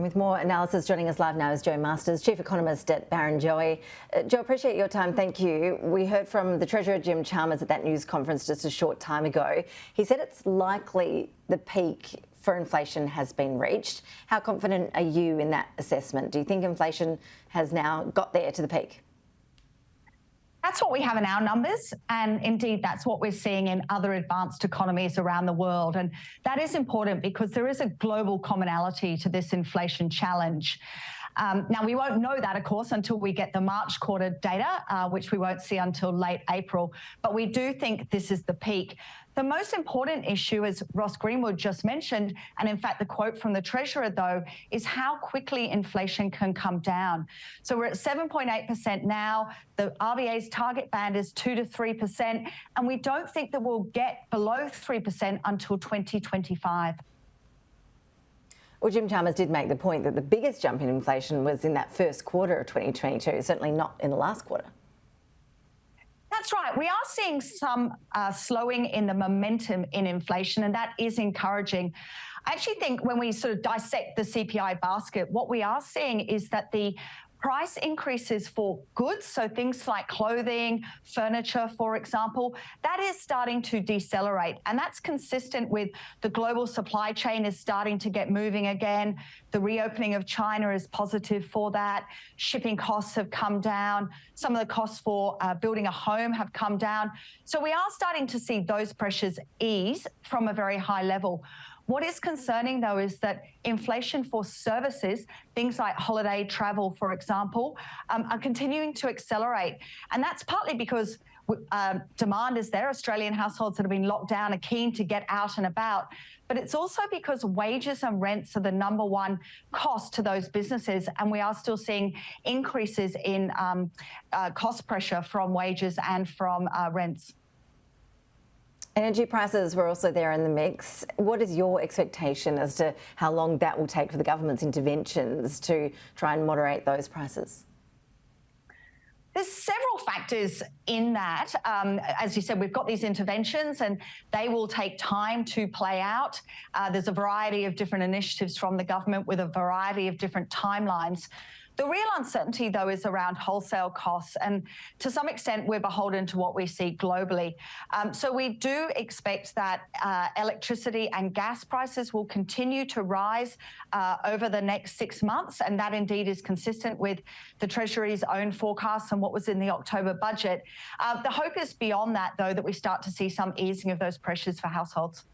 with more analysis, joining us live now is Joe Masters, Chief Economist at Barrenjoey. Joe, appreciate your time. Thank you. We heard from the Treasurer, Jim Chalmers, at that news conference just a short time ago. He said it's likely the peak for inflation has been reached. How confident are you in that assessment? Do you think inflation has now got there to the peak? That's what we have in our numbers, and indeed that's what we're seeing in other advanced economies around the world. And that is important because there is a global commonality to this inflation challenge. Now, we won't know that, of course, until we get the March quarter data, which we won't see until late April. But we do think this is the peak. The most important issue, as Ross Greenwood just mentioned, and in fact the quote from the Treasurer, though, is how quickly inflation can come down. So we're at 7.8% now. The RBA's target band is 2 to 3%, and we don't think that we'll get below 3% until 2025. Well, Jim Chalmers did make the point that the biggest jump in inflation was in that first quarter of 2022, certainly not in the last quarter. That's right. We are seeing some slowing in the momentum in inflation, and that is encouraging. I actually think when we sort of dissect the CPI basket, what we are seeing is that the price increases for goods, so things like clothing, furniture, for example, that is starting to decelerate. And that's consistent with the global supply chain is starting to get moving again. The reopening of China is positive for that. Shipping costs have come down. Some of the costs for building a home have come down. So we are starting to see those pressures ease from a very high level. What is concerning, though, is that inflation for services, things like holiday travel, for example, are continuing to accelerate. And that's partly because demand is there. Australian households that have been locked down are keen to get out and about. But it's also because wages and rents are the number one cost to those businesses. And we are still seeing increases in cost pressure from wages and from rents. Energy prices were also there in the mix. What is your expectation as to how long that will take for the government's interventions to try and moderate those prices? There's several factors in that. As you said, we've got these interventions and they will take time to play out. There's a variety of different initiatives from the government with a variety of different timelines. The real uncertainty, though, is around wholesale costs, and to some extent we're beholden to what we see globally. So we do expect that electricity and gas prices will continue to rise over the next 6 months, and that indeed is consistent with the Treasury's own forecasts and what was in the October budget. The hope is beyond that, though, that we start to see some easing of those pressures for households.